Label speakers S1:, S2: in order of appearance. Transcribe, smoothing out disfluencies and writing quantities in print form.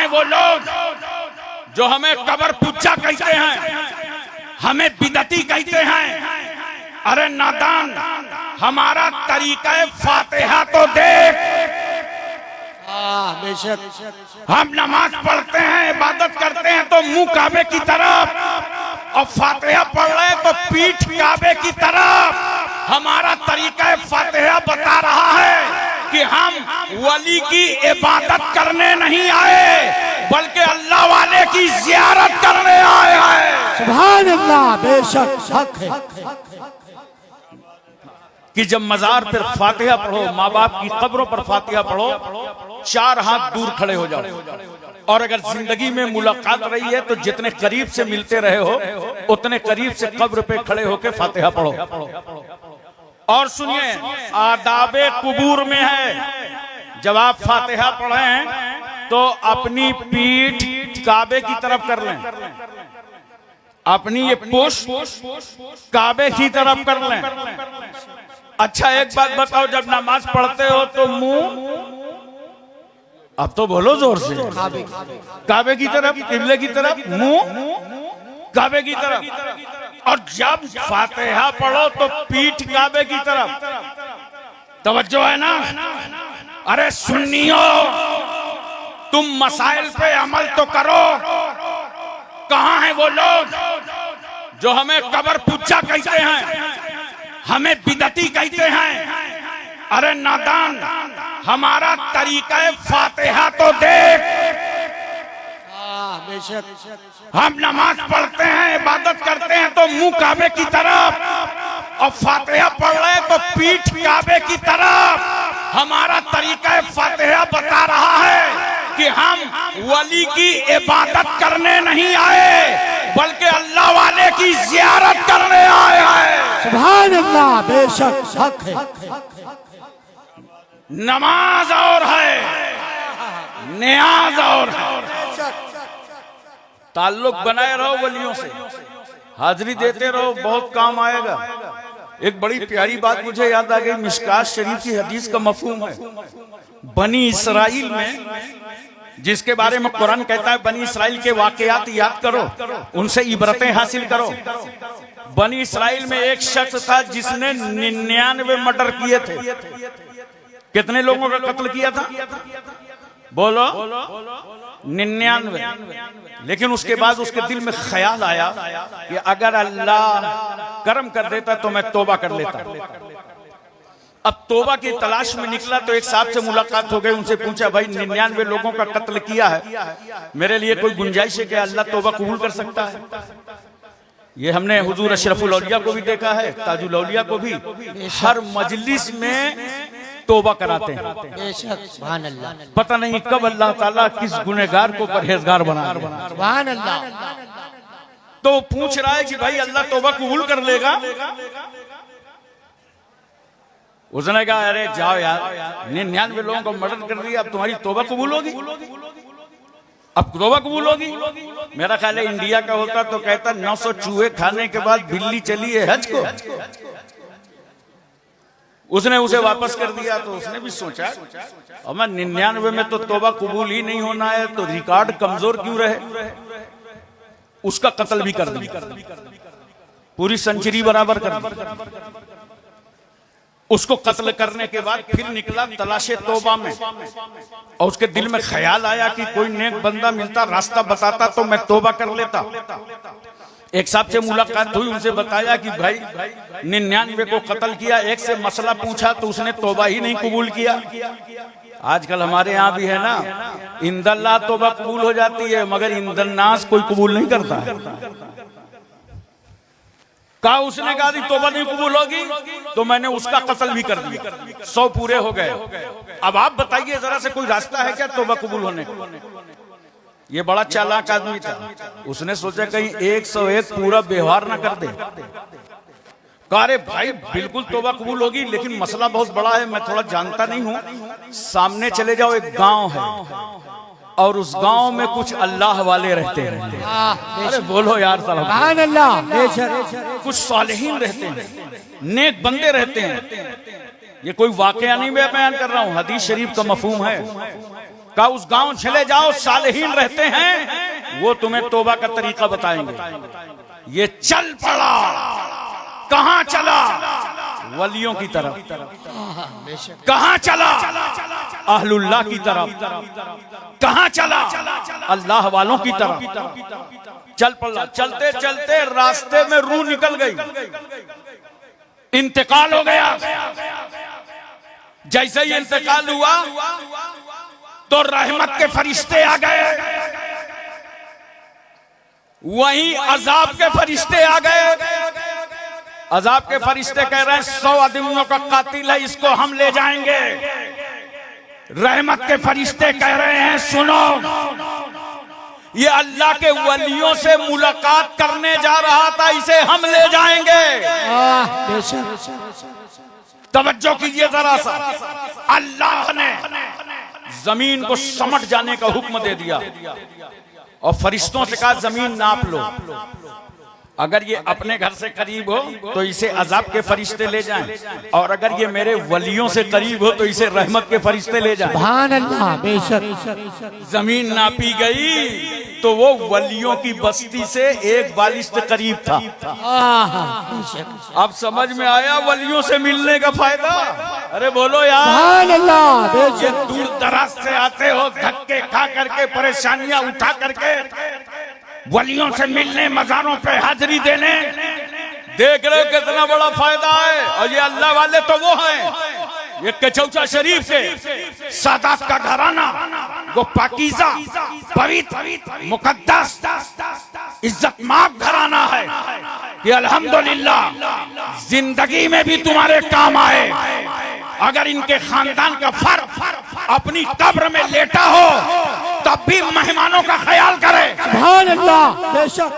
S1: वो लोग जो हमें कब्र पूजा कहते हैं, हमें बिदती कहते हैं? अरे नादान, हमारा तरीका फातिहा तो देख। हम नमाज पढ़ते हैं, इबादत करते हैं तो मुंह काबे की तरफ, और फातिहा पढ़ रहे तो पीठ काबे की तरफ। हमारा तरीका फातिहा बता रहा है कि हम वली की इबादत करने नहीं आए, बल्कि अल्लाह वाले की जियारत करने आए हैं।
S2: सुभान अल्लाह, बेशक हक है
S1: कि जब मजार पर फातिहा पढ़ो, माँ बाप की कब्रों पर फातिहा पढ़ो, 4 हाथ दूर खड़े हो जाओ। और अगर जिंदगी में मुलाकात रही है तो जितने करीब से मिलते रहे हो, उतने करीब से कब्र पे खड़े होकर फातिहा पढ़ो। और सुनिए, आदाबे कुबूर में है, जब आप फातिहा पढ़ें तो अपनी पीठ काबे की तरफ कर लें, अपनी ये पुष्ट काबे की तरफ कर लें। अच्छा, एक बात बताओ, जब नमाज पढ़ते हो तो मुंह, अब तो बोलो जोर से, काबे की तरफ, किबले की तरफ, मुंह काबे की तरफ। और जब फातिहा पढ़ो तो पीठ काबे की तरफ। तवज्जो है ना? अरे सुन्नियो, तुम मसाइल पे अमल तो करो। कहां है वो लोग जो हमें कब्र पूजा कहते हैं, हमें बिदती कहते हैं? अरे नादान, हमारा तरीका फातिहा तो देख। हम नमाज पढ़ते हैं, इबादत करते हैं तो मुंह काबे की तरफ, और फातिहा पढ़ रहे तो पीठ काबे की तरफ। हमारा तरीका फातिहा बता रहा है कि हम वली की इबादत करने नहीं आए, बल्कि अल्लाह वाले की जियारत करने आए हैं।
S2: सुभान अल्लाह, बेशक हक है।
S1: नमाज और है, नियाज और है। ताल्लुक बनाए रहो वलियों से, हाजिरी देते रहो, बहुत काम आएगा। एक बड़ी प्यारी बात मुझे याद आ गई, मिशकात शरीफ की हदीस का मफहूम है। बनी इसराइल में, जिसके बारे में कुरान कहता है बनी इसराइल के वाकयात याद करो, उनसे इबरतें हासिल करो। बनी इसराइल में एक शख्स था जिसने 99 मर्डर किए थे। कितने लोगों का कत्ल किया था? बोलो, 99। लेकिन उसके बाद उसके दिल में ख्याल आया कि अगर अल्लाह करम कर देता तो मैं तौबा कर लेता। अब तौबा की तलाश में निकला तो एक साहब से मुलाकात हो गई। उनसे पूछा, भाई 99 लोगों का कत्ल किया है, मेरे लिए कोई गुंजाइश है कि अल्लाह तौबा कबूल कर सकता है? ये हमने हुजूर अशरफुल औलिया को भी देखा है, ताजुल औलिया को भी, हर मजलिस में तौबा कराते हैं। पता नहीं कब अल्लाह ताला किस गुनहगार को परहेजगार बना।
S2: सुभान अल्लाह।
S1: तो पूछ रहा है कि भाई अल्लाह तौबा कबूल कर लेगा? उसने कहा, अरे जाओ यार, 99 लोगों को मर्डर कर दिया, अब तुम्हारी तौबा कबूल होगी? अब तौबा कबूल होगी? मेरा ख्याल है इंडिया का होता तो कहता 900 चूहे खाने के बाद बिल्ली चली है हज को। उसने उसे वापस कर दिया तो उसने भी सोचा, और मैं 99 में तो तौबा कबूल ही नहीं होना है, तो रिकॉर्ड कमजोर क्यों रहे? उसका कत्ल भी कर दिया, पूरी सेंचुरी बराबर कर दी। उसको कत्ल करने के बाद फिर निकला तलाशे तौबा में, और उसके दिल में ख्याल आया कि कोई नेक बंदा मिलता, रास्ता बताता तो मैं तौबा कर लेता। एक साहब से मुलाकात हुई, उनसे बताया कि भाई 99 को कत्ल किया। एक से मसला पूछा तो उसने तौबा ही नहीं कबूल किया। आजकल हमारे यहाँ भी है ना, इंदल्लाह तौबा कबूल हो जाती है, मगर इंदन्नास कोई कबूल नहीं करता है। कहा, उसने कहा थी तौबा नहीं कबूल होगी तो मैंने उसका कत्ल भी कर दिया, 100 पूरे हो गए। अब आप बताइए जरा से, कोई रास्ता है क्या तौबा कबूल होने का? ये बड़ा चालाक आदमी था, उसने सोचा कहीं 101 पूरा व्यवहार ना कर दे। कहा, अरे भाई बिल्कुल तौबा कबूल होगी, लेकिन मसला बहुत बड़ा है, मैं थोड़ा जानता नहीं हूँ। सामने चले जाओ, एक गांव है और उस गांव में कुछ अल्लाह वाले रहते हैं। अरे बोलो यार, सुभान अल्लाह। कुछ सालिहीन रहते हैं, नेक बंदे रहते हैं। ये कोई वाकया नहीं मैं बयान कर रहा हूँ, हदीस शरीफ का मफहूम है। का उस गांव चले जाओ, सालेहीन रहते हैं, वो तुम्हें तौबा का तरीका बताएंगे। ये चल पड़ा, कहां चला? वलियों की तरफ। कहां चला? अहलुल्लाह की तरफ। कहां चला? अल्लाह वालों की तरफ चल पड़ा। चलते चलते रास्ते में रूह निकल गई, इंतकाल हो गया। जैसे ही इंतकाल हुआ तो रहमत के फरिश्ते आ गए, वहीं अजाब के फरिश्ते आ गए। अजाब के फरिश्ते कह रहे हैं 100 आदमियों का कातिल है, इसको हम ले जाएंगे। रहमत के फरिश्ते कह रहे हैं सुनो, ये अल्लाह के वलियों से मुलाकात करने जा रहा था, इसे हम ले जाएंगे। तवज्जो कीजिए जरा सा, अल्लाह ने जमीन को समट जाने का हुक्म दे दिया और फरिश्तों से कहा जमीन नाप लो, अगर ये अपने घर से करीब हो तो इसे अजाब के फरिश्ते ले जाएं, और अगर ये मेरे वलियों से करीब हो तो इसे रहमत के फरिश्ते ले जाएं।
S2: सुभान अल्लाह, बेशक।
S1: जमीन नापी गई तो वो वलियों की बस्ती से 1 बालिश्त करीब था। अब समझ में आया वलियों से मिलने का फायदा। अरे बोलो यार,
S2: सुभान अल्लाह,
S1: ये
S2: बेशक।
S1: दूर दराज से आते हो, धक्के खा करके, परेशानियां उठा करके वलियों से मिलने, मजारों पे हाजिरी देने, देख रहे हो कितना बड़ा फायदा है। और ये अल्लाह वाले तो वो हैं, ये कचौचा शरीफ के सादात का घराना, वो पाकीज़ा, पवित्र, मुकद्दस, इज्जतमाब घराना है कि अल्हम्दुलिल्लाह जिंदगी में भी तुम्हारे काम आए। अगर इनके खानदान का फर्द अपनी कब्र में लेटा हो तब भी मेहमानों का ख्याल करे।
S2: सुभान अल्लाह, बेशक।